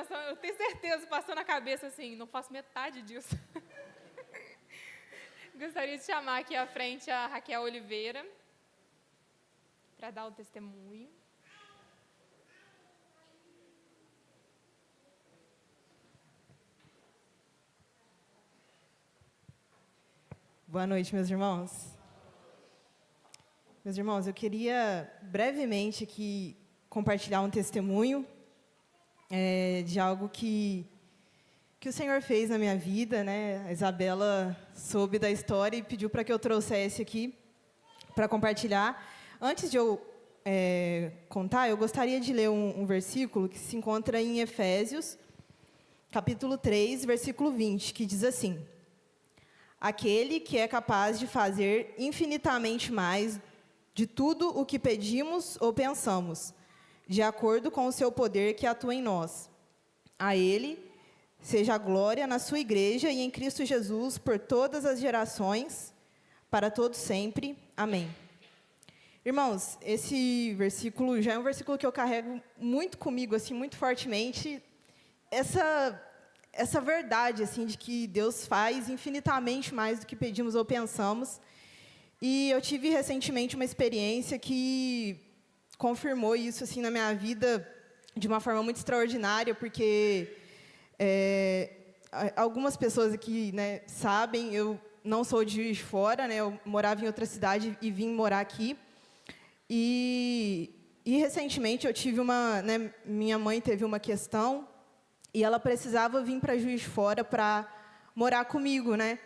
pensando, eu tenho certeza, passou na cabeça assim, não faço metade disso. Gostaria de chamar aqui à frente a Raquel Oliveira para dar o testemunho. Boa noite, meus irmãos. Meus irmãos, eu queria brevemente aqui compartilhar um testemunho de algo que o Senhor fez na minha vida, né? A Isabela soube da história e pediu para que eu trouxesse aqui para compartilhar. Antes de eu contar, eu gostaria de ler um versículo que se encontra em Efésios, capítulo 3, versículo 20, que diz assim: aquele que é capaz de fazer infinitamente mais de tudo o que pedimos ou pensamos, de acordo com o seu poder que atua em nós. A Ele seja a glória na sua igreja e em Cristo Jesus por todas as gerações, para todos sempre. Amém. Irmãos, esse versículo já é um versículo que eu carrego muito comigo, assim, muito fortemente. Essa verdade, assim, de que Deus faz infinitamente mais do que pedimos ou pensamos. E eu tive recentemente uma experiência que confirmou isso, assim, na minha vida de uma forma muito extraordinária, porque algumas pessoas aqui, né, sabem, eu não sou de Juiz de Fora, né, eu morava em outra cidade e vim morar aqui. E recentemente eu tive minha mãe teve uma questão e ela precisava vir para Juiz de Fora para morar comigo, né?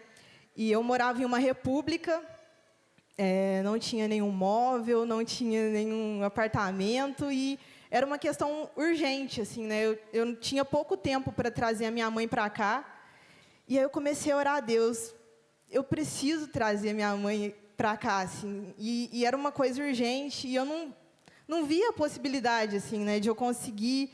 E eu morava em uma república, não tinha nenhum móvel, não tinha nenhum apartamento e era uma questão urgente, assim, né? Eu tinha pouco tempo para trazer a minha mãe para cá e aí eu comecei a orar a Deus. Eu preciso trazer a minha mãe para cá, assim, e era uma coisa urgente e eu não via a possibilidade, assim, né, de eu conseguir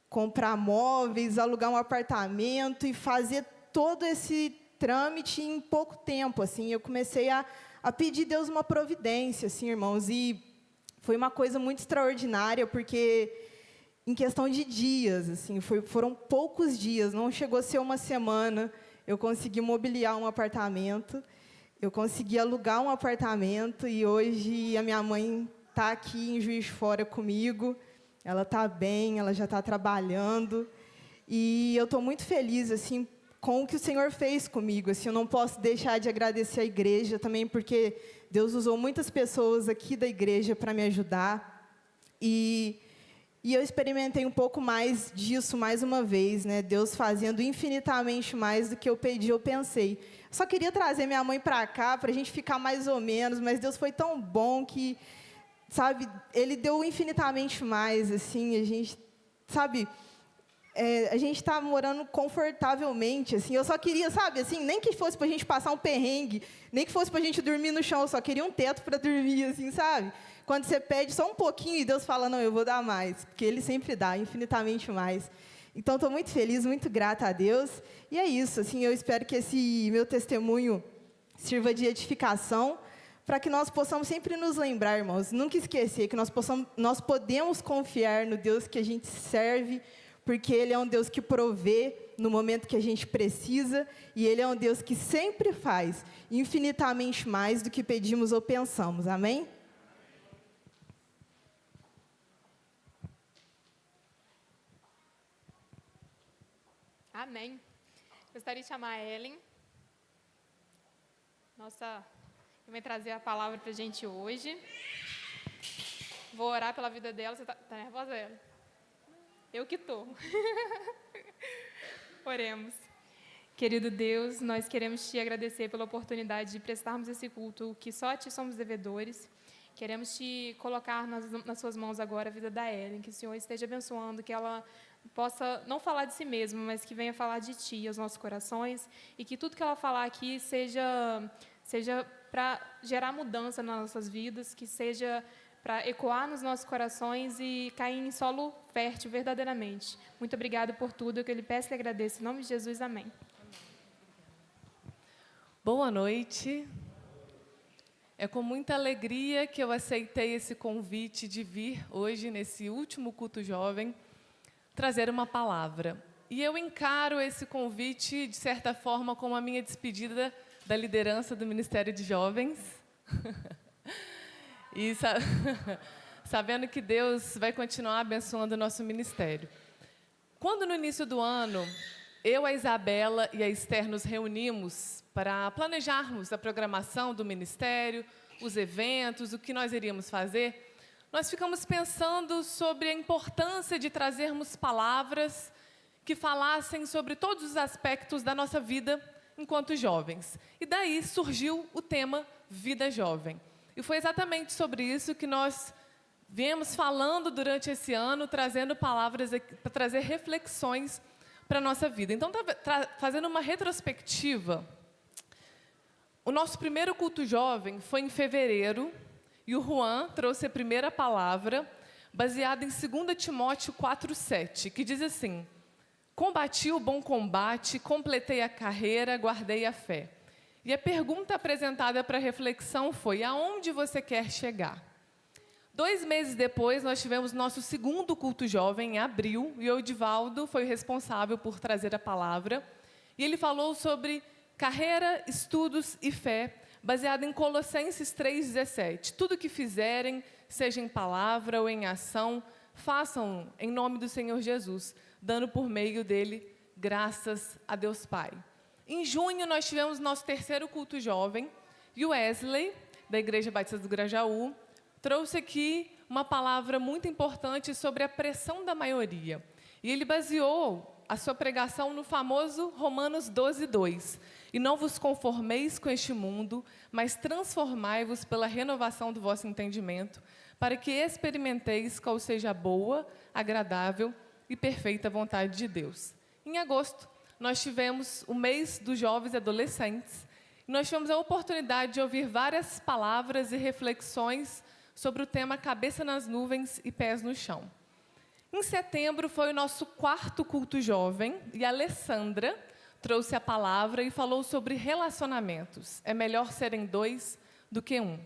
comprar móveis, alugar um apartamento e fazer todo esse trâmite em pouco tempo, assim. Eu comecei a pedir a Deus uma providência, assim, irmãos, e foi uma coisa muito extraordinária, porque em questão de dias, assim, foram poucos dias, não chegou a ser uma semana, eu consegui mobiliar um apartamento, eu consegui alugar um apartamento e hoje a minha mãe está aqui em Juiz de Fora comigo. Ela está bem, ela já está trabalhando. E eu estou muito feliz, assim, com o que o Senhor fez comigo. Assim, eu não posso deixar de agradecer a igreja também, porque Deus usou muitas pessoas aqui da igreja para me ajudar. E eu experimentei um pouco mais disso, mais uma vez, né? Deus fazendo infinitamente mais do que eu pedi ou pensei. Só queria trazer minha mãe para cá, para a gente ficar mais ou menos, mas Deus foi tão bom que, sabe, Ele deu infinitamente mais, assim, a gente, sabe, a gente está morando confortavelmente, assim, eu só queria, sabe, assim, nem que fosse para a gente passar um perrengue, nem que fosse para a gente dormir no chão, eu só queria um teto para dormir, assim, sabe? Quando você pede só um pouquinho e Deus fala, não, eu vou dar mais, porque Ele sempre dá, infinitamente mais. Então, estou muito feliz, muito grata a Deus, e é isso, assim, eu espero que esse meu testemunho sirva de edificação, para que nós possamos sempre nos lembrar, irmãos, nunca esquecer que nós podemos confiar no Deus que a gente serve, porque Ele é um Deus que provê no momento que a gente precisa, e Ele é um Deus que sempre faz infinitamente mais do que pedimos ou pensamos. Amém? Amém. Gostaria de chamar a Ellen. Nossa, que vai trazer a palavra para a gente hoje. Vou orar pela vida dela. Você tá nervosa, Ellen? Eu que estou. Oremos. Querido Deus, nós queremos Te agradecer pela oportunidade de prestarmos esse culto, que só a Ti somos devedores. Queremos Te colocar nas Suas mãos agora a vida da Ellen, que o Senhor esteja abençoando, que ela possa não falar de si mesma, mas que venha falar de Ti aos nossos corações, e que tudo que ela falar aqui seja para gerar mudança nas nossas vidas, que seja para ecoar nos nossos corações e cair em solo fértil verdadeiramente. Muito obrigada por tudo, eu que lhe peço e lhe agradeço. Em nome de Jesus, amém. Boa noite. É com muita alegria que eu aceitei esse convite de vir hoje, nesse último culto jovem, trazer uma palavra. E eu encaro esse convite, de certa forma, como a minha despedida da liderança do Ministério de Jovens. E sabendo que Deus vai continuar abençoando o nosso ministério. Quando no início do ano, eu, a Isabela e a Esther nos reunimos para planejarmos a programação do ministério, os eventos, o que nós iríamos fazer, nós ficamos pensando sobre a importância de trazermos palavras que falassem sobre todos os aspectos da nossa vida enquanto jovens. E daí surgiu o tema Vida Jovem. E foi exatamente sobre isso que nós viemos falando durante esse ano, trazendo palavras para trazer reflexões para a nossa vida. Então, fazendo uma retrospectiva, o nosso primeiro culto jovem foi em fevereiro, e o Juan trouxe a primeira palavra, baseada em 2 Timóteo 4:7, que diz assim: combati o bom combate, completei a carreira, guardei a fé. E a pergunta apresentada para reflexão foi: aonde você quer chegar? 2 meses depois, nós tivemos nosso segundo culto jovem, em abril, e o Edivaldo foi o responsável por trazer a palavra. E ele falou sobre carreira, estudos e fé, baseado em Colossenses 3:17. Tudo que fizerem, seja em palavra ou em ação, façam em nome do Senhor Jesus, dando por meio dele graças a Deus Pai. Em junho, nós tivemos nosso terceiro culto jovem, e o Wesley, da Igreja Batista do Grajaú, trouxe aqui uma palavra muito importante sobre a pressão da maioria. E ele baseou a sua pregação no famoso Romanos 12:2. E não vos conformeis com este mundo, mas transformai-vos pela renovação do vosso entendimento, para que experimenteis qual seja a boa, agradável e perfeita vontade de Deus. Em agosto, nós tivemos o mês dos jovens e adolescentes, e nós tivemos a oportunidade de ouvir várias palavras e reflexões sobre o tema Cabeça nas Nuvens e Pés no Chão. Em setembro foi o nosso quarto culto jovem, e a Alessandra trouxe a palavra e falou sobre relacionamentos. É melhor serem 2 do que 1.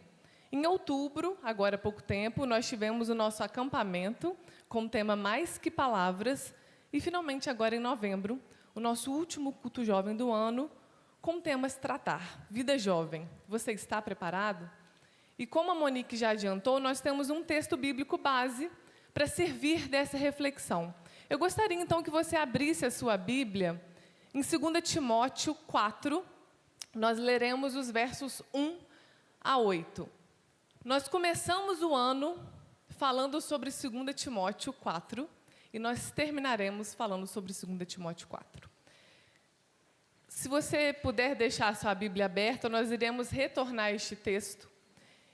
Em outubro, agora há pouco tempo, nós tivemos o nosso acampamento com o tema Mais que Palavras. E, finalmente, agora em novembro, o nosso último culto jovem do ano, com temas tratar. Vida jovem. Você está preparado? E como a Monique já adiantou, nós temos um texto bíblico base para servir dessa reflexão. Eu gostaria, então, que você abrisse a sua Bíblia em 2 Timóteo 4, nós leremos os versos 1-8. Nós começamos o ano falando sobre 2 Timóteo 4 e nós terminaremos falando sobre 2 Timóteo 4. Se você puder deixar a sua Bíblia aberta, nós iremos retornar a este texto.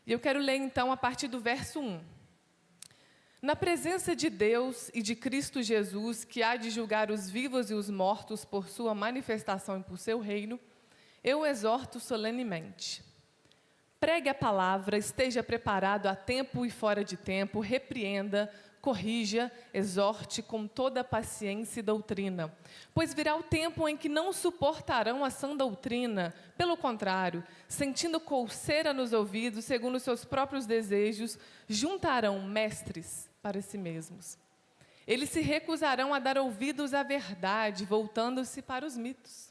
E eu quero ler, então, a partir do verso 1. Na presença de Deus e de Cristo Jesus, que há de julgar os vivos e os mortos por sua manifestação e por seu reino, eu o exorto solenemente. Pregue a palavra, esteja preparado a tempo e fora de tempo, repreenda, corrija, exorte com toda a paciência e doutrina. Pois virá o tempo em que não suportarão a sã doutrina, pelo contrário, sentindo coceira nos ouvidos, segundo os seus próprios desejos, juntarão mestres para si mesmos. Eles se recusarão a dar ouvidos à verdade, voltando-se para os mitos.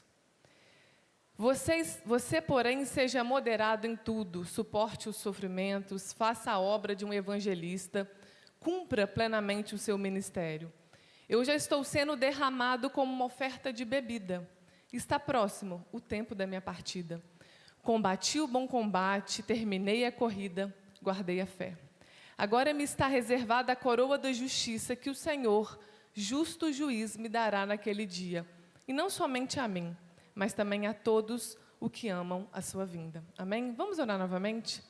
Você, porém, seja moderado em tudo, suporte os sofrimentos, faça a obra de um evangelista, cumpra plenamente o seu ministério. Eu já estou sendo derramado como uma oferta de bebida. Está próximo o tempo da minha partida. Combati o bom combate, terminei a corrida, guardei a fé. Agora me está reservada a coroa da justiça que o Senhor, justo juiz, me dará naquele dia. E não somente a mim, mas também a todos os que amam a sua vinda. Amém? Vamos orar novamente?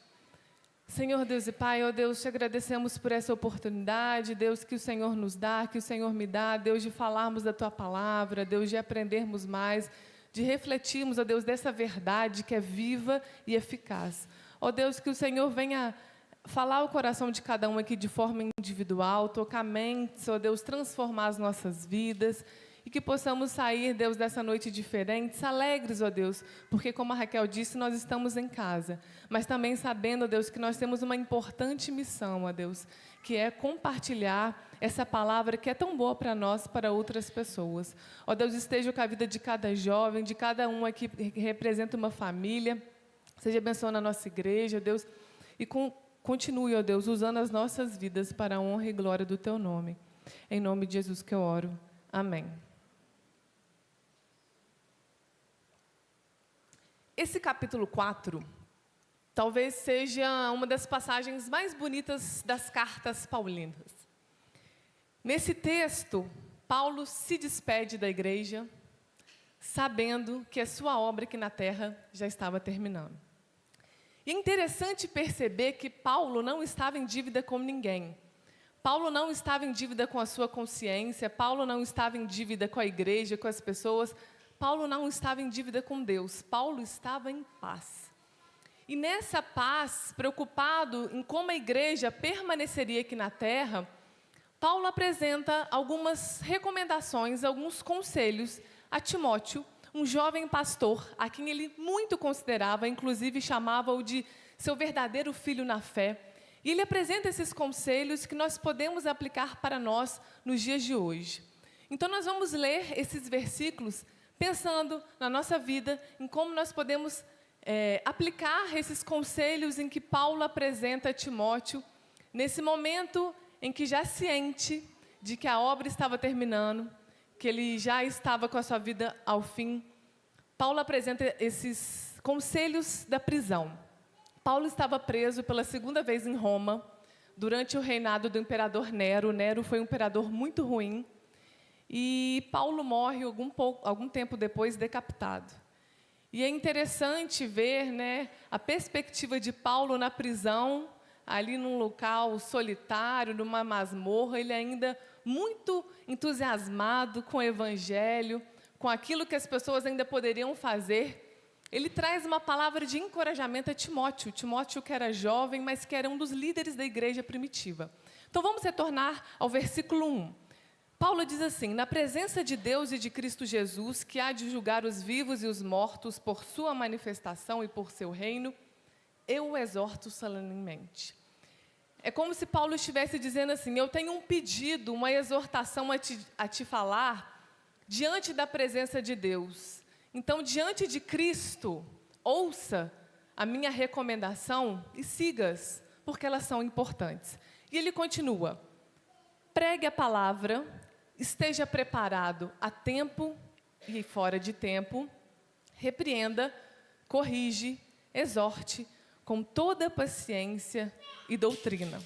Senhor Deus e Pai, ó Deus, te agradecemos por essa oportunidade, Deus, que o Senhor nos dá, que o Senhor me dá, Deus, de falarmos da Tua palavra, Deus, de aprendermos mais, de refletirmos, ó Deus, dessa verdade que é viva e eficaz. Ó Deus, que o Senhor venha falar o coração de cada um aqui de forma individual, tocar mentes, ó Deus, transformar as nossas vidas, e que possamos sair, Deus, dessa noite diferentes, alegres, ó Deus, porque como a Raquel disse, nós estamos em casa, mas também sabendo, ó Deus, que nós temos uma importante missão, ó Deus, que é compartilhar essa palavra que é tão boa para nós, para outras pessoas. Ó Deus, esteja com a vida de cada jovem, de cada um aqui que representa uma família. Seja abençoando a nossa igreja, Deus, e continue, ó Deus, usando as nossas vidas para a honra e glória do Teu nome. Em nome de Jesus que eu oro. Amém. Esse capítulo 4, talvez seja uma das passagens mais bonitas das cartas paulinas. Nesse texto, Paulo se despede da igreja, sabendo que a sua obra aqui na terra já estava terminando. E é interessante perceber que Paulo não estava em dívida com ninguém. Paulo não estava em dívida com a sua consciência, Paulo não estava em dívida com a igreja, com as pessoas. Paulo não estava em dívida com Deus, Paulo estava em paz. E nessa paz, preocupado em como a igreja permaneceria aqui na terra, Paulo apresenta algumas recomendações, alguns conselhos a Timóteo, um jovem pastor, a quem ele muito considerava, inclusive chamava-o de seu verdadeiro filho na fé. E ele apresenta esses conselhos que nós podemos aplicar para nós nos dias de hoje. Então nós vamos ler esses versículos pensando na nossa vida, em como nós podemos aplicar esses conselhos em que Paulo apresenta a Timóteo, nesse momento em que já ciente de que a obra estava terminando, que ele já estava com a sua vida ao fim. Paulo apresenta esses conselhos da prisão. Paulo estava preso pela segunda vez em Roma, durante o reinado do imperador Nero. Nero foi um imperador muito ruim. E Paulo morre algum tempo depois, decapitado. E é interessante ver, né, a perspectiva de Paulo na prisão, ali num local solitário, numa masmorra, ele ainda muito entusiasmado com o evangelho, com aquilo que as pessoas ainda poderiam fazer. Ele traz uma palavra de encorajamento a Timóteo. Timóteo que era jovem, mas que era um dos líderes da igreja primitiva. Então vamos retornar ao versículo 1. Paulo diz assim: na presença de Deus e de Cristo Jesus, que há de julgar os vivos e os mortos por sua manifestação e por seu reino, eu o exorto solenemente. É como se Paulo estivesse dizendo assim: eu tenho um pedido, uma exortação a te falar diante da presença de Deus. Então, diante de Cristo, ouça a minha recomendação e siga-as, porque elas são importantes. E ele continua: pregue a palavra, esteja preparado a tempo e fora de tempo, repreenda, corrige, exorte, com toda paciência e doutrina.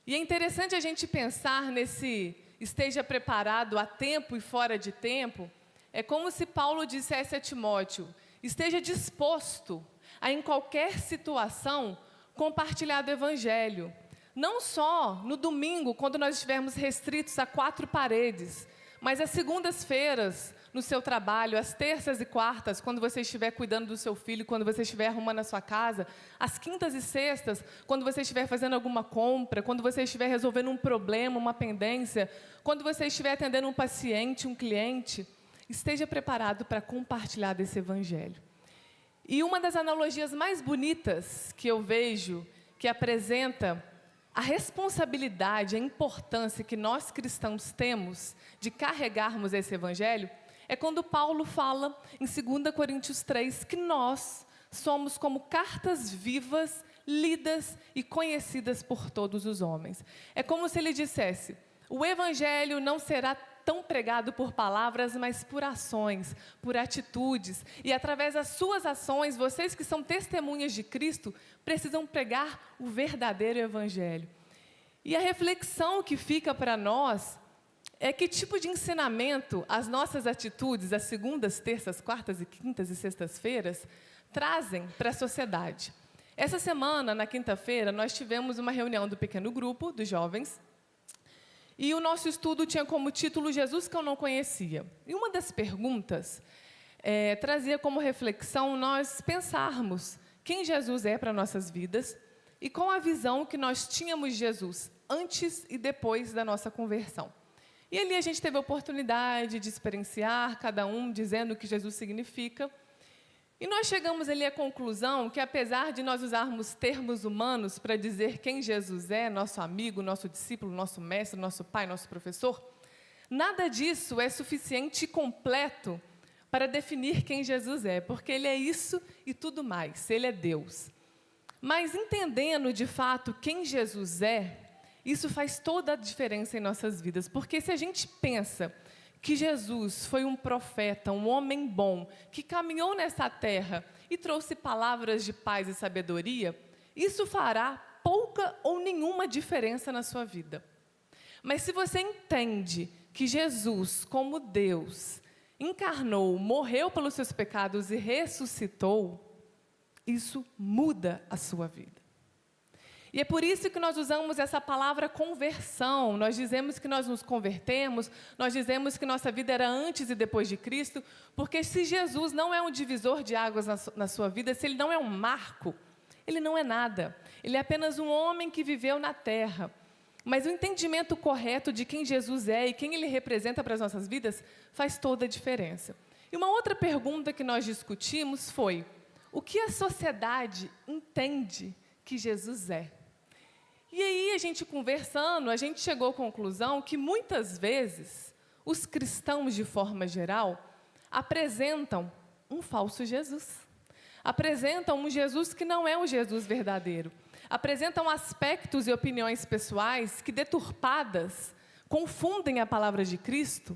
E é interessante a gente pensar nesse esteja preparado a tempo e fora de tempo. É como se Paulo dissesse a Timóteo: esteja disposto a, em qualquer situação, compartilhar do evangelho. Não só no domingo, quando nós estivermos restritos a 4 paredes, mas às segundas-feiras, no seu trabalho, às terças e quartas, quando você estiver cuidando do seu filho, quando você estiver arrumando a sua casa, às quintas e sextas, quando você estiver fazendo alguma compra, quando você estiver resolvendo um problema, uma pendência, quando você estiver atendendo um paciente, um cliente, esteja preparado para compartilhar desse evangelho. E uma das analogias mais bonitas que eu vejo, que apresenta a responsabilidade, a importância que nós cristãos temos de carregarmos esse evangelho, é quando Paulo fala em 2 Coríntios 3 que nós somos como cartas vivas, lidas e conhecidas por todos os homens. É como se ele dissesse: o evangelho não será tão pregado por palavras, mas por ações, por atitudes. E através das suas ações, vocês que são testemunhas de Cristo, precisam pregar o verdadeiro evangelho. E a reflexão que fica para nós é que tipo de ensinamento as nossas atitudes, as segundas, terças, quartas e quintas e sextas-feiras, trazem para a sociedade. Essa semana, na quinta-feira, nós tivemos uma reunião do pequeno grupo, dos jovens, e o nosso estudo tinha como título Jesus que eu não conhecia. E uma das perguntas trazia como reflexão nós pensarmos quem Jesus é para nossas vidas e qual a visão que nós tínhamos de Jesus antes e depois da nossa conversão. E ali a gente teve a oportunidade de experienciar, cada um dizendo o que Jesus significa. E nós chegamos ali à conclusão que, apesar de nós usarmos termos humanos para dizer quem Jesus é, nosso amigo, nosso discípulo, nosso mestre, nosso pai, nosso professor, nada disso é suficiente e completo para definir quem Jesus é, porque Ele é isso e tudo mais, Ele é Deus. Mas entendendo, de fato, quem Jesus é, isso faz toda a diferença em nossas vidas, porque se a gente pensa que Jesus foi um profeta, um homem bom, que caminhou nessa terra e trouxe palavras de paz e sabedoria, isso fará pouca ou nenhuma diferença na sua vida. Mas se você entende que Jesus, como Deus, encarnou, morreu pelos seus pecados e ressuscitou, isso muda a sua vida. E é por isso que nós usamos essa palavra conversão. Nós dizemos que nós nos convertemos, nós dizemos que nossa vida era antes e depois de Cristo, porque se Jesus não é um divisor de águas na sua vida, se Ele não é um marco, Ele não é nada. Ele é apenas um homem que viveu na terra. Mas o entendimento correto de quem Jesus é e quem Ele representa para as nossas vidas faz toda a diferença. E uma outra pergunta que nós discutimos foi: o que a sociedade entende que Jesus é? E aí, a gente conversando, a gente chegou à conclusão que, muitas vezes, os cristãos, de forma geral, apresentam um falso Jesus. Apresentam um Jesus que não é o Jesus verdadeiro. Apresentam aspectos e opiniões pessoais que, deturpadas, confundem a palavra de Cristo.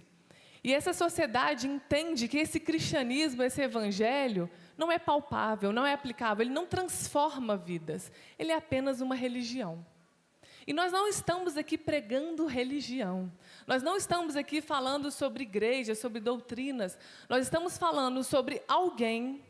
E essa sociedade entende que esse cristianismo, esse evangelho, não é palpável, não é aplicável, ele não transforma vidas. Ele é apenas uma religião. E nós não estamos aqui pregando religião. Nós não estamos aqui falando sobre igreja, sobre doutrinas. Nós estamos falando sobre alguém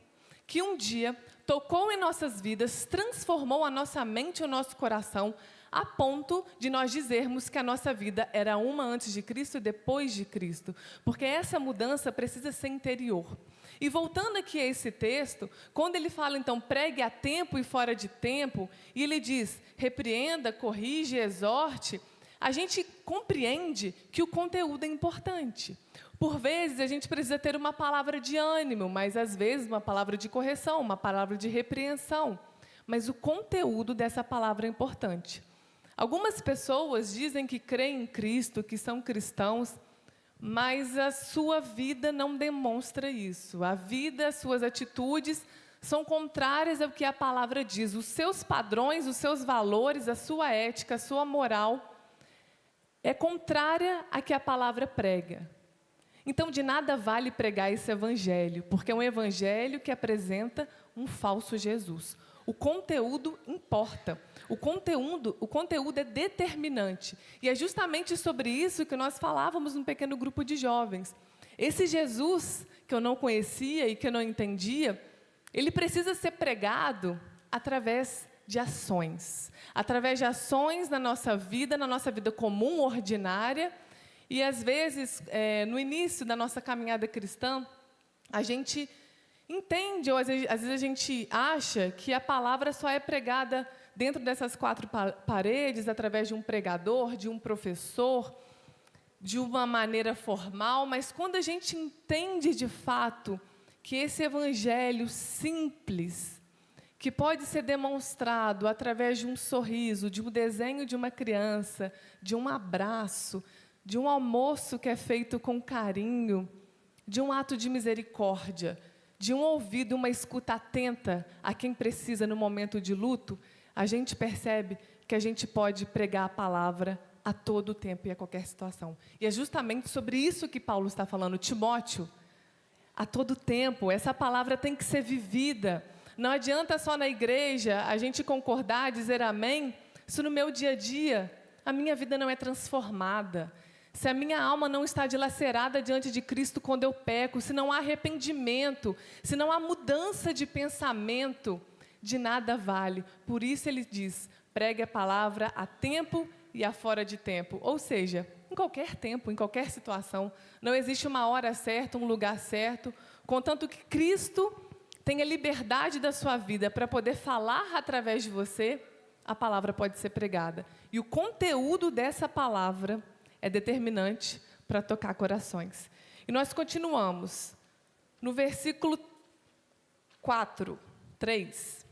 que um dia tocou em nossas vidas, transformou a nossa mente e o nosso coração, a ponto de nós dizermos que a nossa vida era uma antes de Cristo e depois de Cristo. Porque essa mudança precisa ser interior. E voltando aqui a esse texto, quando ele fala, então, pregue a tempo e fora de tempo, e ele diz, repreenda, corrige, exorte, a gente compreende que o conteúdo é importante. Por vezes, a gente precisa ter uma palavra de ânimo, mas, às vezes, uma palavra de correção, uma palavra de repreensão. Mas o conteúdo dessa palavra é importante. Algumas pessoas dizem que creem em Cristo, que são cristãos, mas a sua vida não demonstra isso. A vida, as suas atitudes são contrárias ao que a palavra diz. Os seus padrões, os seus valores, a sua ética, a sua moral é contrária a que a palavra prega. Então, de nada vale pregar esse evangelho, porque é um evangelho que apresenta um falso Jesus. O conteúdo importa. O conteúdo é determinante. E é justamente sobre isso que nós falávamos num pequeno grupo de jovens. Esse Jesus que eu não conhecia e que eu não entendia, ele precisa ser pregado através de ações. Através de ações na nossa vida comum, ordinária. E, às vezes, no início da nossa caminhada cristã, a gente entende, ou às vezes a gente acha que a palavra só é pregada dentro dessas quatro paredes, através de um pregador, de um professor, de uma maneira formal, mas quando a gente entende de fato que esse evangelho simples, que pode ser demonstrado através de um sorriso, de um desenho de uma criança, de um abraço, de um almoço que é feito com carinho, de um ato de misericórdia, de um ouvido, uma escuta atenta a quem precisa no momento de luto, a gente percebe que a gente pode pregar a palavra a todo tempo e a qualquer situação. E é justamente sobre isso que Paulo está falando. Timóteo, a todo tempo, essa palavra tem que ser vivida. Não adianta só na igreja a gente concordar, dizer amém, se no meu dia a dia a minha vida não é transformada. Se a minha alma não está dilacerada diante de Cristo quando eu peco, se não há arrependimento, se não há mudança de pensamento, de nada vale. Por isso ele diz, pregue a palavra a tempo e a fora de tempo. Ou seja, em qualquer tempo, em qualquer situação. Não existe uma hora certa, um lugar certo. Contanto que Cristo tenha liberdade da sua vida para poder falar através de você, a palavra pode ser pregada. E o conteúdo dessa palavra é determinante para tocar corações. E nós continuamos no versículo 4, 3,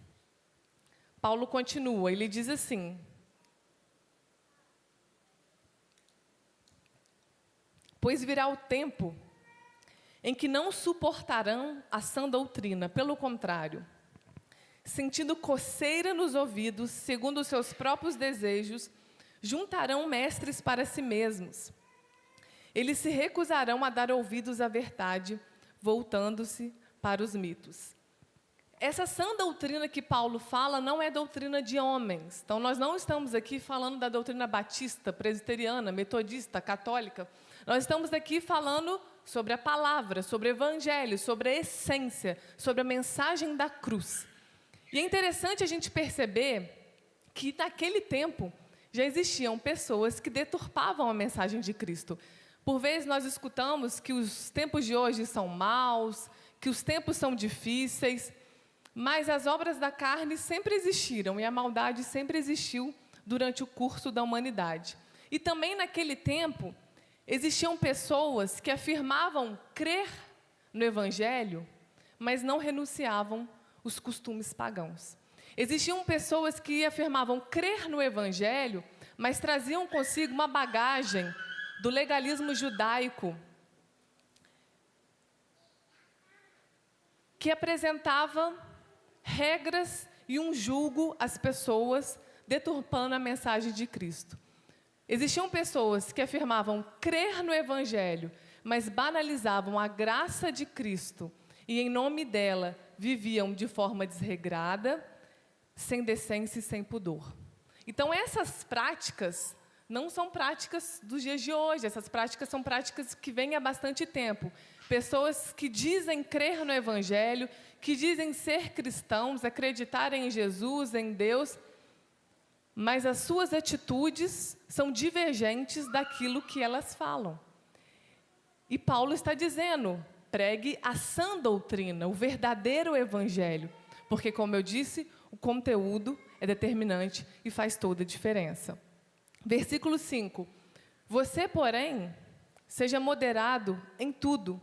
Paulo continua, ele diz assim: pois virá o tempo em que não suportarão a sã doutrina, pelo contrário, sentindo coceira nos ouvidos, segundo os seus próprios desejos, juntarão mestres para si mesmos. Eles se recusarão a dar ouvidos à verdade, voltando-se para os mitos. Essa sã doutrina que Paulo fala não é doutrina de homens. Então, nós não estamos aqui falando da doutrina batista, presbiteriana, metodista, católica. Nós estamos aqui falando sobre a palavra, sobre o evangelho, sobre a essência, sobre a mensagem da cruz. E é interessante a gente perceber que, naquele tempo, já existiam pessoas que deturpavam a mensagem de Cristo. Por vezes, nós escutamos que os tempos de hoje são maus, que os tempos são difíceis, mas as obras da carne sempre existiram e a maldade sempre existiu durante o curso da humanidade. E também, naquele tempo, existiam pessoas que afirmavam crer no Evangelho, mas não renunciavam os costumes pagãos. Existiam pessoas que afirmavam crer no Evangelho, mas traziam consigo uma bagagem do legalismo judaico, que apresentava regras e um julgo às pessoas, deturpando a mensagem de Cristo. Existiam pessoas que afirmavam crer no Evangelho, mas banalizavam a graça de Cristo e, em nome dela, viviam de forma desregrada, sem decência e sem pudor. Então, essas práticas não são práticas dos dias de hoje, essas práticas são práticas que vêm há bastante tempo. Pessoas que dizem crer no Evangelho, que dizem ser cristãos, acreditarem em Jesus, em Deus, mas as suas atitudes são divergentes daquilo que elas falam. E Paulo está dizendo, pregue a sã doutrina, o verdadeiro Evangelho, porque, como eu disse, o conteúdo é determinante e faz toda a diferença. Versículo 5. Você, porém, seja moderado em tudo,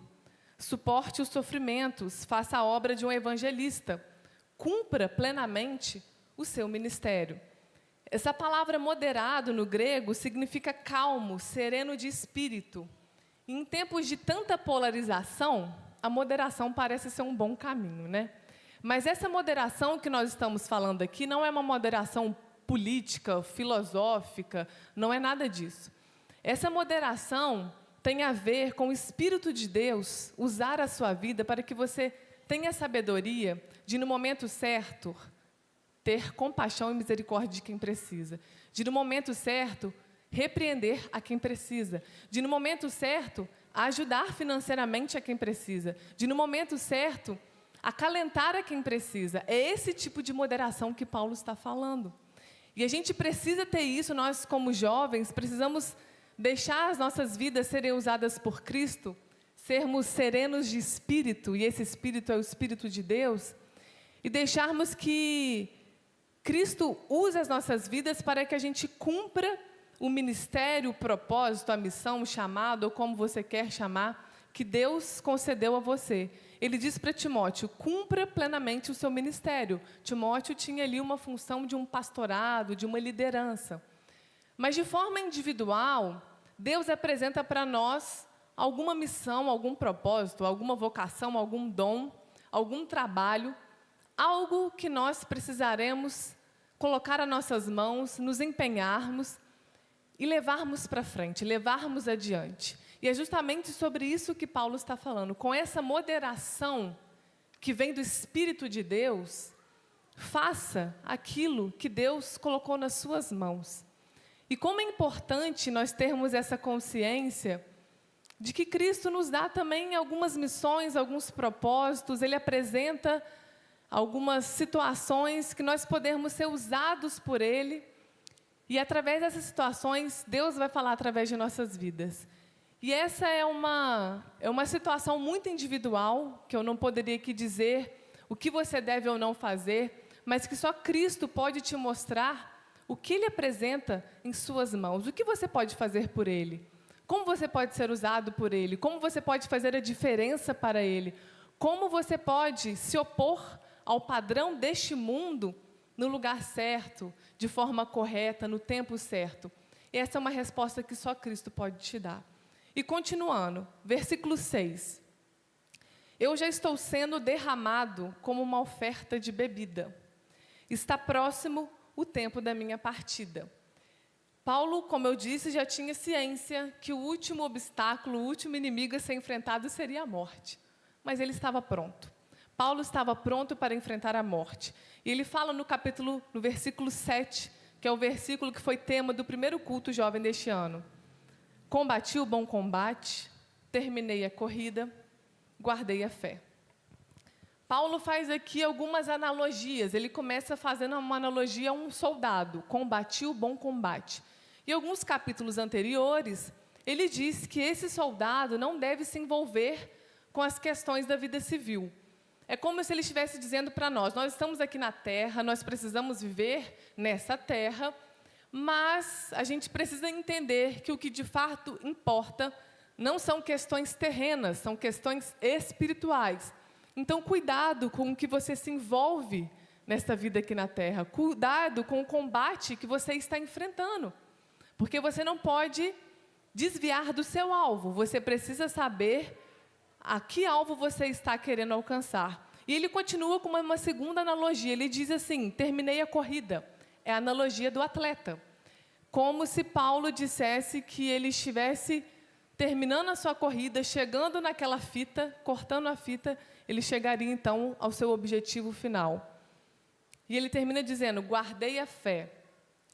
suporte os sofrimentos, faça a obra de um evangelista, cumpra plenamente o seu ministério. Essa palavra moderado no grego significa calmo, sereno de espírito. E em tempos de tanta polarização, a moderação parece ser um bom caminho, né? Mas essa moderação que nós estamos falando aqui não é uma moderação política, filosófica, não é nada disso. Essa moderação tem a ver com o Espírito de Deus usar a sua vida para que você tenha sabedoria de, no momento certo, ter compaixão e misericórdia de quem precisa. De, no momento certo, repreender a quem precisa. De, no momento certo, ajudar financeiramente a quem precisa. De, no momento certo, acalentar a quem precisa. É esse tipo de moderação que Paulo está falando. E a gente precisa ter isso, nós como jovens, precisamos deixar as nossas vidas serem usadas por Cristo, sermos serenos de espírito, e esse espírito é o Espírito de Deus, e deixarmos que Cristo use as nossas vidas para que a gente cumpra o ministério, o propósito, a missão, o chamado, ou como você quer chamar, que Deus concedeu a você. Ele diz para Timóteo, cumpra plenamente o seu ministério. Timóteo tinha ali uma função de um pastorado, de uma liderança. Mas de forma individual, Deus apresenta para nós alguma missão, algum propósito, alguma vocação, algum dom, algum trabalho, algo que nós precisaremos colocar as nossas mãos, nos empenharmos e levarmos para frente, levarmos adiante. E é justamente sobre isso que Paulo está falando. Com essa moderação que vem do Espírito de Deus, faça aquilo que Deus colocou nas suas mãos. E como é importante nós termos essa consciência de que Cristo nos dá também algumas missões, alguns propósitos, Ele apresenta algumas situações que nós podemos ser usados por Ele, e através dessas situações, Deus vai falar através de nossas vidas. E essa é uma situação muito individual, que eu não poderia aqui dizer o que você deve ou não fazer, mas que só Cristo pode te mostrar o que Ele apresenta em suas mãos, o que você pode fazer por Ele, como você pode ser usado por Ele, como você pode fazer a diferença para Ele, Como você pode se opor ao padrão deste mundo no lugar certo, de forma correta, no tempo certo? E essa é uma resposta que só Cristo pode te dar. E continuando, versículo 6. Eu já estou sendo derramado como uma oferta de bebida. Está próximo o tempo da minha partida. Paulo, como eu disse, já tinha ciência que o último obstáculo, o último inimigo a ser enfrentado seria a morte. Mas ele estava pronto. Paulo estava pronto para enfrentar a morte. E ele fala no versículo 7, que é o versículo que foi tema do primeiro culto jovem deste ano. Combati o bom combate, terminei a corrida, guardei a fé. Paulo faz aqui algumas analogias. Ele começa fazendo uma analogia a um soldado. Combati o bom combate. Em alguns capítulos anteriores, ele diz que esse soldado não deve se envolver com as questões da vida civil. É como se ele estivesse dizendo para nós estamos aqui na terra, nós precisamos viver nessa terra, mas a gente precisa entender que o que de fato importa não são questões terrenas, são questões espirituais. Então, cuidado com o que você se envolve nesta vida aqui na terra. Cuidado com o combate que você está enfrentando. Porque você não pode desviar do seu alvo. Você precisa saber a que alvo você está querendo alcançar. E ele continua com uma segunda analogia. Ele diz assim, terminei a corrida. É a analogia do atleta. Como se Paulo dissesse que ele estivesse terminando a sua corrida, chegando naquela fita, cortando a fita, ele chegaria então ao seu objetivo final. E ele termina dizendo, guardei a fé.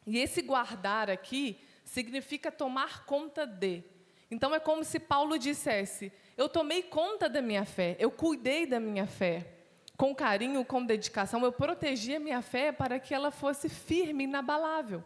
E esse guardar aqui significa tomar conta de. Então é como se Paulo dissesse, eu tomei conta da minha fé, eu cuidei da minha fé. Com carinho, com dedicação, eu protegi a minha fé para que ela fosse firme e inabalável.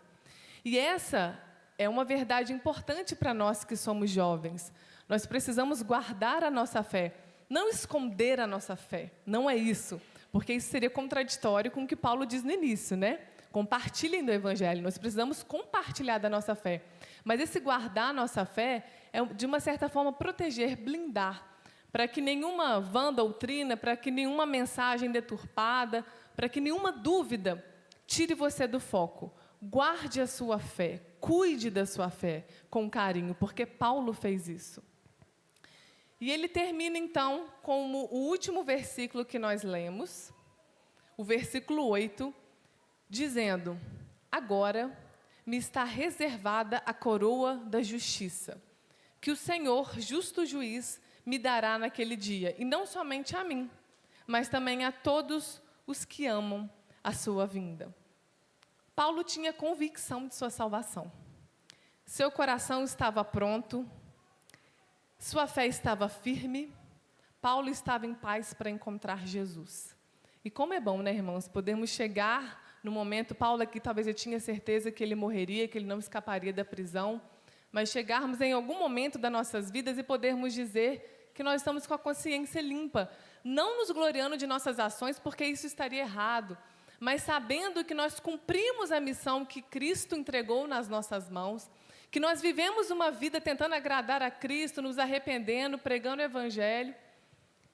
E essa é uma verdade importante para nós que somos jovens. Nós precisamos guardar a nossa fé, não esconder a nossa fé, não é isso. Porque isso seria contraditório com o que Paulo diz no início, né? Compartilhem do Evangelho, nós precisamos compartilhar da nossa fé. Mas esse guardar a nossa fé é, de uma certa forma, proteger, blindar, para que nenhuma vã doutrina, para que nenhuma mensagem deturpada, para que nenhuma dúvida tire você do foco. Guarde a sua fé, cuide da sua fé com carinho, porque Paulo fez isso. E ele termina, então, com o último versículo que nós lemos, o versículo 8, dizendo, agora me está reservada a coroa da justiça, que o Senhor, justo juiz, me dará naquele dia, e não somente a mim, mas também a todos os que amam a sua vinda. Paulo tinha convicção de sua salvação. Seu coração estava pronto, sua fé estava firme, Paulo estava em paz para encontrar Jesus. E como é bom, né, irmãos, podemos chegar no momento, Paulo aqui talvez eu tinha certeza que ele morreria, que ele não escaparia da prisão, mas chegarmos em algum momento das nossas vidas e podermos dizer que nós estamos com a consciência limpa, não nos gloriando de nossas ações, porque isso estaria errado, mas sabendo que nós cumprimos a missão que Cristo entregou nas nossas mãos, que nós vivemos uma vida tentando agradar a Cristo, nos arrependendo, pregando o Evangelho,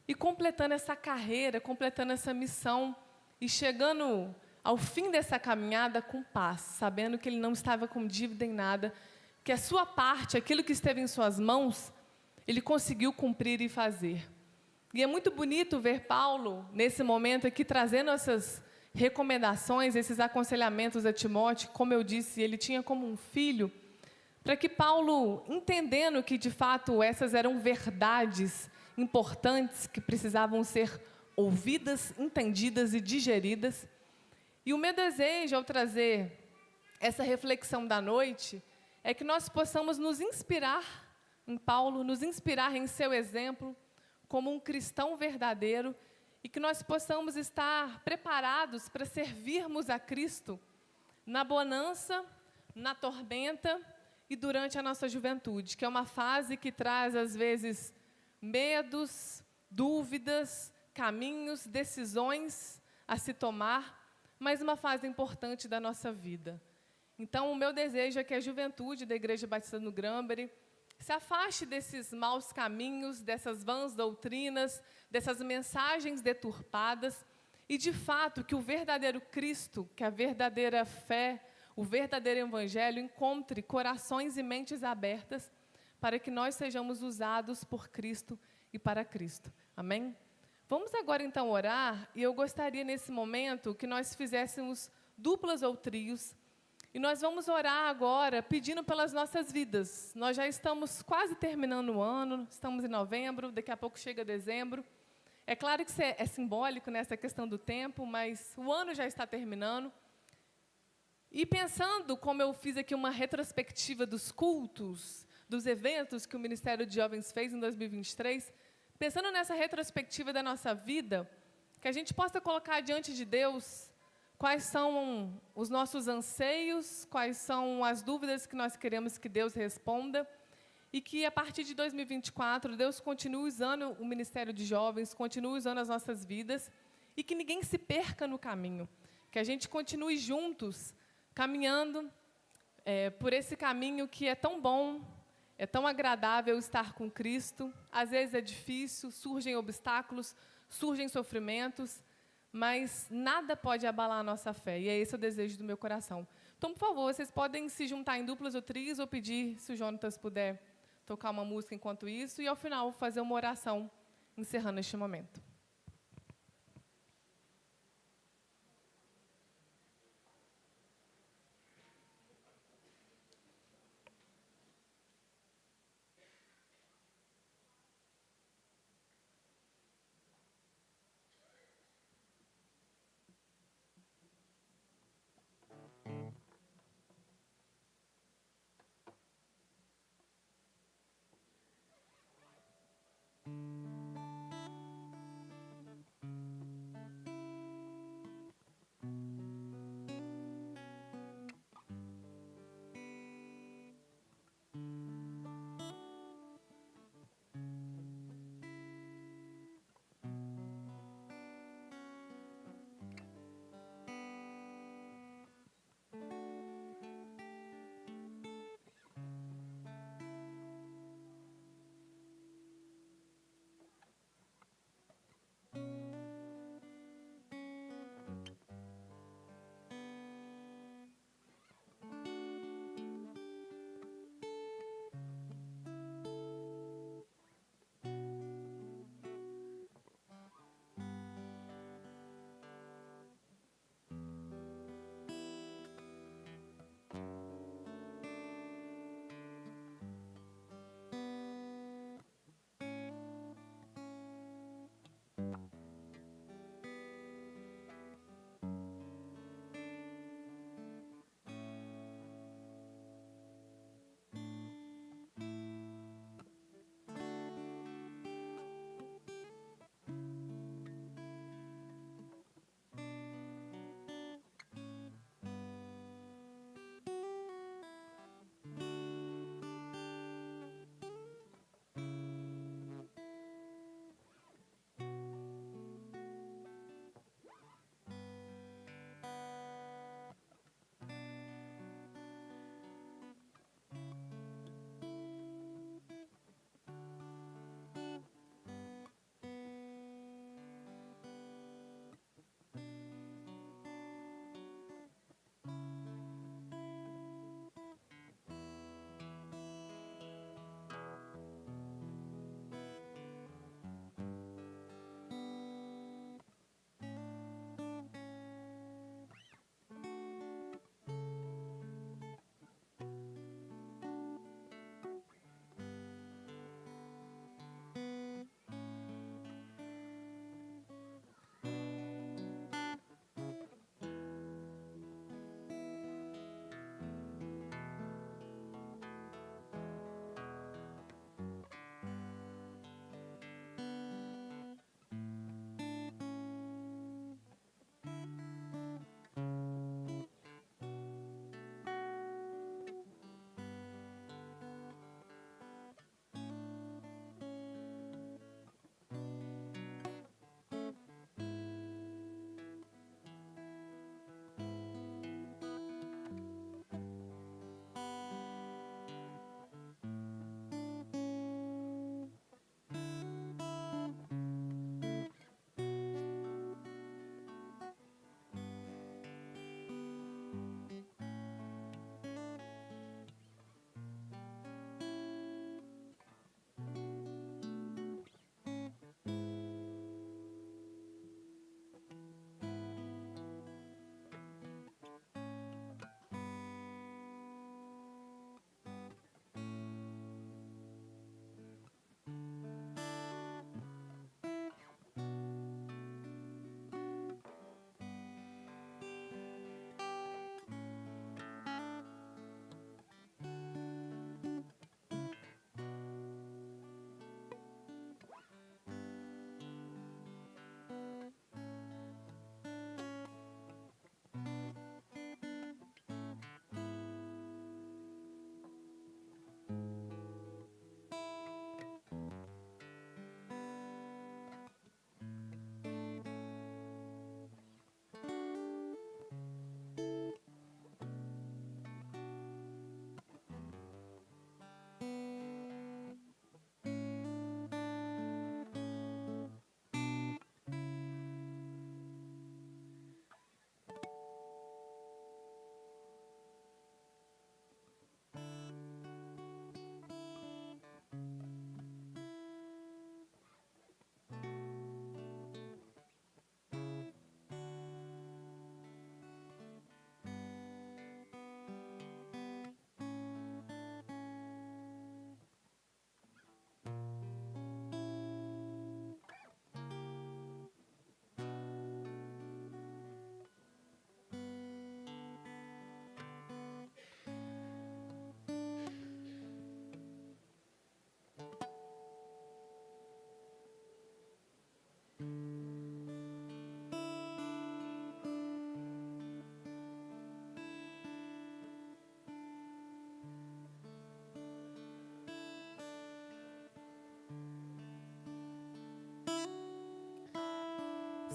e completando essa carreira, completando essa missão, e chegando ao fim dessa caminhada com paz, sabendo que ele não estava com dívida em nada, que a sua parte, aquilo que esteve em suas mãos, ele conseguiu cumprir e fazer. E é muito bonito ver Paulo, nesse momento aqui, trazendo essas recomendações, esses aconselhamentos a Timóteo, como eu disse, ele tinha como um filho, para que Paulo, entendendo que de fato essas eram verdades importantes que precisavam ser ouvidas, entendidas e digeridas. E o meu desejo ao trazer essa reflexão da noite é que nós possamos nos inspirar em Paulo, nos inspirar em seu exemplo como um cristão verdadeiro e que nós possamos estar preparados para servirmos a Cristo na bonança, na tormenta e durante a nossa juventude, que é uma fase que traz, às vezes, medos, dúvidas, caminhos, decisões a se tomar, mas uma fase importante da nossa vida. Então, o meu desejo é que a juventude da Igreja Batista no Granbury se afaste desses maus caminhos, dessas vãs doutrinas, dessas mensagens deturpadas, e, de fato, que o verdadeiro Cristo, que a verdadeira fé, o verdadeiro Evangelho encontre corações e mentes abertas para que nós sejamos usados por Cristo e para Cristo. Amém? Vamos agora, então, orar, e eu gostaria, nesse momento, que nós fizéssemos duplas ou trios, e nós vamos orar agora pedindo pelas nossas vidas. Nós já estamos quase terminando o ano, estamos em novembro, daqui a pouco chega dezembro. É claro que isso é simbólico nessa questão do tempo, mas o ano já está terminando. E pensando, como eu fiz aqui uma retrospectiva dos cultos, dos eventos que o Ministério de Jovens fez em 2023, pensando nessa retrospectiva da nossa vida, que a gente possa colocar diante de Deus quais são os nossos anseios, quais são as dúvidas que nós queremos que Deus responda, e que, a partir de 2024, Deus continue usando o Ministério de Jovens, continue usando as nossas vidas, e que ninguém se perca no caminho, que a gente continue juntos, caminhando por esse caminho que é tão bom, é tão agradável estar com Cristo. Às vezes é difícil, surgem obstáculos, surgem sofrimentos, mas nada pode abalar a nossa fé, e é esse o desejo do meu coração. Então, por favor, vocês podem se juntar em duplas ou trios, ou pedir, se o Jonatas puder, tocar uma música enquanto isso, e ao final fazer uma oração, encerrando este momento.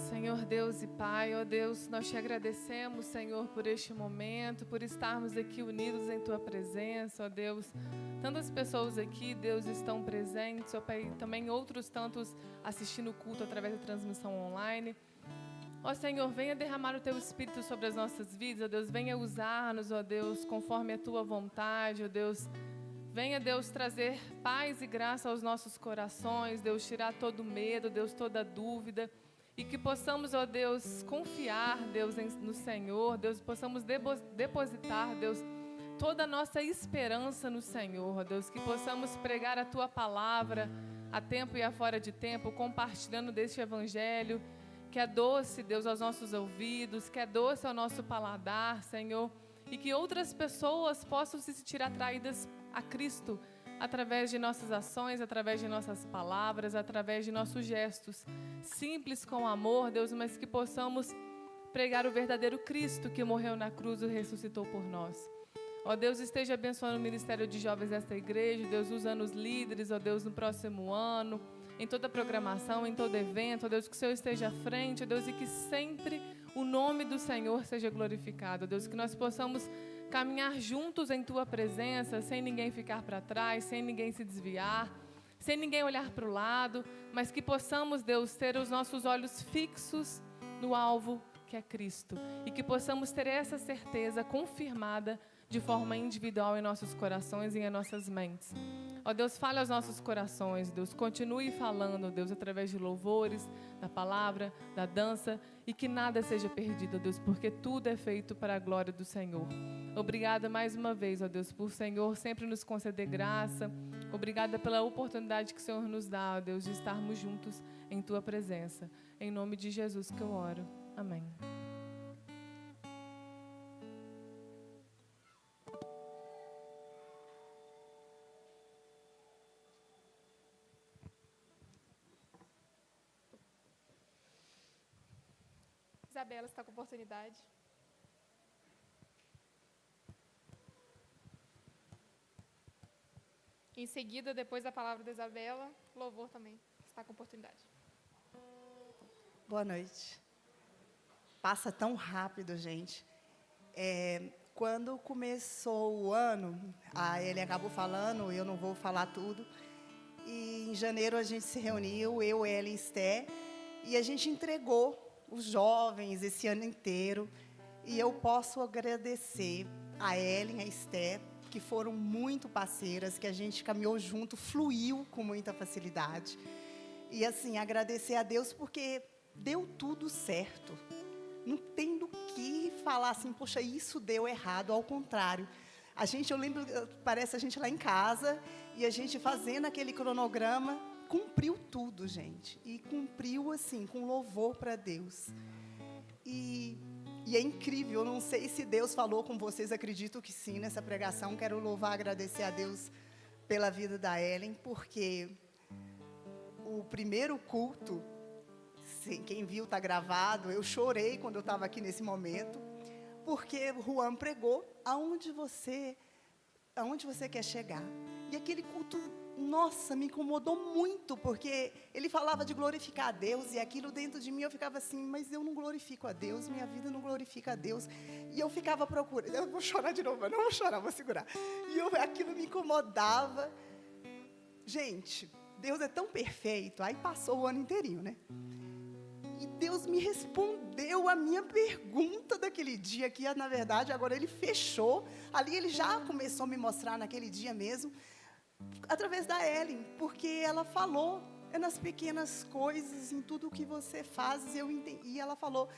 Senhor Deus e Pai, ó Deus, nós te agradecemos, Senhor, por este momento, por estarmos aqui unidos em Tua presença, ó Deus. Tantas pessoas aqui, Deus, estão presentes, ó Pai, também outros tantos assistindo o culto através da transmissão online. Ó Senhor, venha derramar o Teu Espírito sobre as nossas vidas, ó Deus, venha usar-nos, ó Deus, conforme a Tua vontade, ó Deus. Venha, Deus, trazer paz e graça aos nossos corações, Deus, tirar todo medo, Deus, toda dúvida. E que possamos, ó Deus, confiar, Deus, no Senhor, Deus, possamos depositar, Deus, toda a nossa esperança no Senhor, ó Deus, que possamos pregar a Tua palavra a tempo e a fora de tempo, compartilhando deste Evangelho, que é doce, Deus, aos nossos ouvidos, que é doce ao nosso paladar, Senhor, e que outras pessoas possam se sentir atraídas a Cristo, através de nossas ações, através de nossas palavras, através de nossos gestos, simples com amor, Deus, mas que possamos pregar o verdadeiro Cristo que morreu na cruz e ressuscitou por nós. Ó Deus, esteja abençoando o ministério de jovens desta igreja, Deus, usando os líderes, ó Deus, no próximo ano, em toda a programação, em todo evento, ó Deus, que o Senhor esteja à frente, ó Deus, e que sempre o nome do Senhor seja glorificado, ó Deus, que nós possamos caminhar juntos em Tua presença, sem ninguém ficar para trás, sem ninguém se desviar, sem ninguém olhar para o lado, mas que possamos, Deus, ter os nossos olhos fixos no alvo que é Cristo, e que possamos ter essa certeza confirmada de forma individual em nossos corações e em nossas mentes. Ó Deus, fale aos nossos corações, Deus, continue falando, Deus, através de louvores, da palavra, da dança, e que nada seja perdido, Deus, porque tudo é feito para a glória do Senhor. Obrigada mais uma vez, ó Deus, por o Senhor sempre nos conceder graça. Obrigada pela oportunidade que o Senhor nos dá, ó Deus, de estarmos juntos em Tua presença. Em nome de Jesus que eu oro. Amém. Isabela está com oportunidade. Em seguida, depois da palavra da Isabela, louvor também está com oportunidade. Boa noite. Passa tão rápido, gente. Quando começou o ano, ele acabou falando, eu não vou falar tudo. E em janeiro a gente se reuniu, eu, Ellen e Esté, e a gente entregou os jovens esse ano inteiro. E eu posso agradecer a Ellen, a Esté, que foram muito parceiras, que a gente caminhou junto, fluiu com muita facilidade. E, assim, agradecer a Deus porque deu tudo certo. Não tem do que falar assim, poxa, isso deu errado, ao contrário. Eu lembro, parece a gente lá em casa, e a gente fazendo aquele cronograma, cumpriu tudo, gente. E cumpriu, assim, com louvor para Deus. E é incrível, eu não sei se Deus falou com vocês, acredito que sim, nessa pregação. Quero louvar, agradecer a Deus pela vida da Ellen, porque o primeiro culto, quem viu está gravado, eu chorei quando eu estava aqui nesse momento, porque o Juan pregou aonde você quer chegar. E aquele culto, nossa, me incomodou muito, porque ele falava de glorificar a Deus, e aquilo dentro de mim eu ficava assim, mas eu não glorifico a Deus, minha vida não glorifica a Deus. E eu ficava procurando, eu vou chorar de novo, eu não vou chorar, vou segurar. E aquilo me incomodava. Gente, Deus é tão perfeito, aí passou o ano inteirinho, né? E Deus me respondeu a minha pergunta daquele dia, que na verdade agora Ele fechou. Ali Ele já começou a me mostrar naquele dia mesmo, através da Ellen, porque ela falou, é nas pequenas coisas, em tudo que você faz, eu entendi. E ela falou,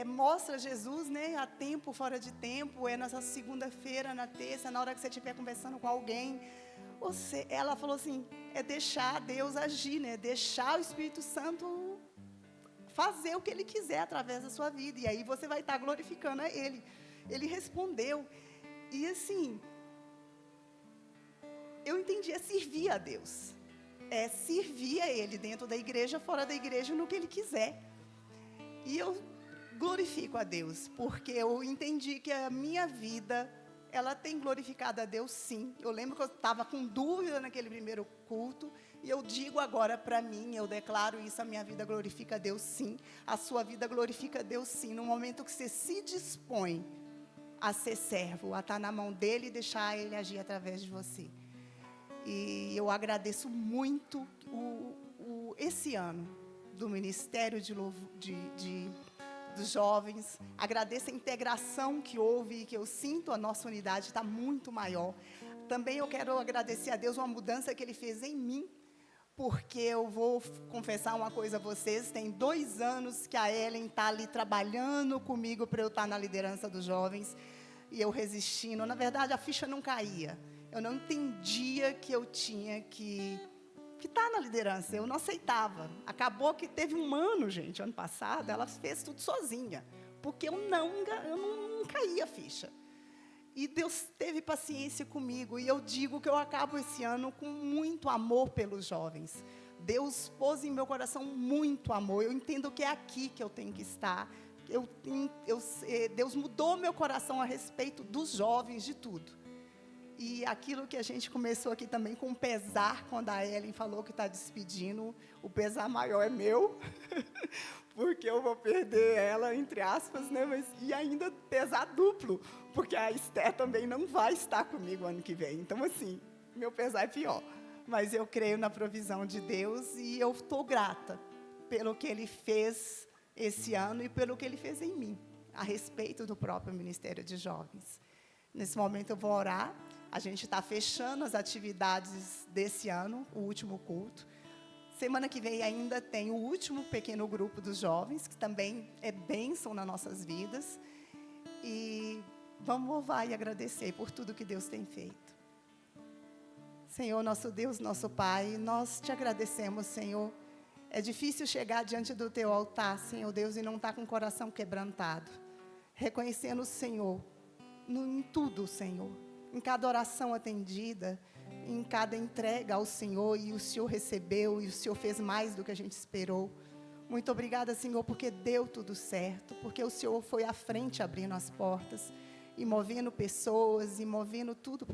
mostra Jesus, né, a tempo, fora de tempo, nessa segunda-feira, na terça, na hora que você estiver conversando com alguém. Ela falou assim, é deixar Deus agir, né, deixar o Espírito Santo fazer o que Ele quiser através da sua vida, e aí você vai estar glorificando a Ele. Ele respondeu, e assim, eu entendi, servir a Deus, servir a Ele dentro da igreja, fora da igreja, no que Ele quiser. E eu glorifico a Deus, porque eu entendi que a minha vida, ela tem glorificado a Deus, sim. Eu lembro que eu estava com dúvida naquele primeiro culto, E eu digo agora para mim, eu declaro isso, a minha vida glorifica a Deus sim, a sua vida glorifica a Deus sim, no momento que você se dispõe a ser servo, a estar na mão dele e deixar ele agir através de você. E eu agradeço muito esse ano do Ministério dos Jovens, agradeço a integração que houve e que eu sinto, a nossa unidade está muito maior. Também eu quero agradecer a Deus uma mudança que Ele fez em mim, porque eu vou confessar uma coisa a vocês, tem 2 anos que a Ellen está ali trabalhando comigo para eu estar na liderança dos jovens, e eu resistindo. Na verdade, a ficha não caía. Eu não entendia que eu tinha que estar na liderança, eu não aceitava. Acabou que teve um ano, gente, ano passado, ela fez tudo sozinha, porque eu não caía a ficha. E Deus teve paciência comigo, e eu digo que eu acabo esse ano com muito amor pelos jovens. Deus pôs em meu coração muito amor, eu entendo que é aqui que eu tenho que estar. Deus mudou meu coração a respeito dos jovens, de tudo. E aquilo que a gente começou aqui também com pesar, quando a Ellen falou que está despedindo, o pesar maior é meu, porque eu vou perder ela, entre aspas, né? E ainda pesar duplo, porque a Esther também não vai estar comigo ano que vem. Então, assim, meu pesar é pior. Mas eu creio na provisão de Deus e eu estou grata pelo que Ele fez esse ano e pelo que Ele fez em mim, a respeito do próprio Ministério de Jovens. Nesse momento eu vou orar. A gente está fechando as atividades desse ano, o último culto. Semana que vem ainda tem o último pequeno grupo dos jovens, que também é bênção nas nossas vidas. E vamos louvar e agradecer por tudo que Deus tem feito. Senhor, nosso Deus, nosso Pai, nós te agradecemos, Senhor. É difícil chegar diante do teu altar, Senhor Deus, e não estar com o coração quebrantado. Reconhecendo o Senhor em tudo, Senhor. Em cada oração atendida, em cada entrega ao Senhor, e o Senhor recebeu, e o Senhor fez mais do que a gente esperou. Muito obrigada, Senhor, porque deu tudo certo, porque o Senhor foi à frente abrindo as portas, e movendo pessoas, e movendo tudo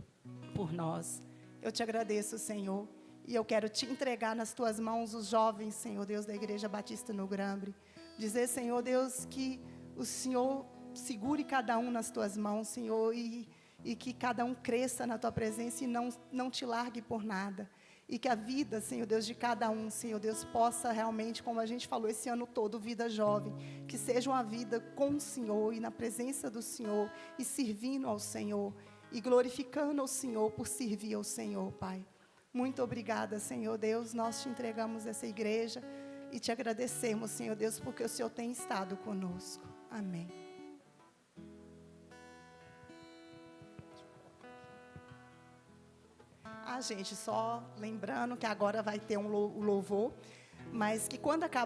por nós. Eu te agradeço, Senhor, e eu quero te entregar nas tuas mãos os jovens, Senhor Deus, da Igreja Batista no Grambre. Dizer, Senhor Deus, que o Senhor segure cada um nas tuas mãos, Senhor, e que cada um cresça na tua presença e não te largue por nada. E que a vida, Senhor Deus, de cada um, Senhor Deus, possa realmente, como a gente falou esse ano todo, vida jovem, que seja uma vida com o Senhor e na presença do Senhor, e servindo ao Senhor, e glorificando ao Senhor por servir ao Senhor, Pai. Muito obrigada, Senhor Deus, nós te entregamos essa igreja e te agradecemos, Senhor Deus, porque o Senhor tem estado conosco. Amém. Gente, só lembrando que agora vai ter um louvor, mas que quando acabar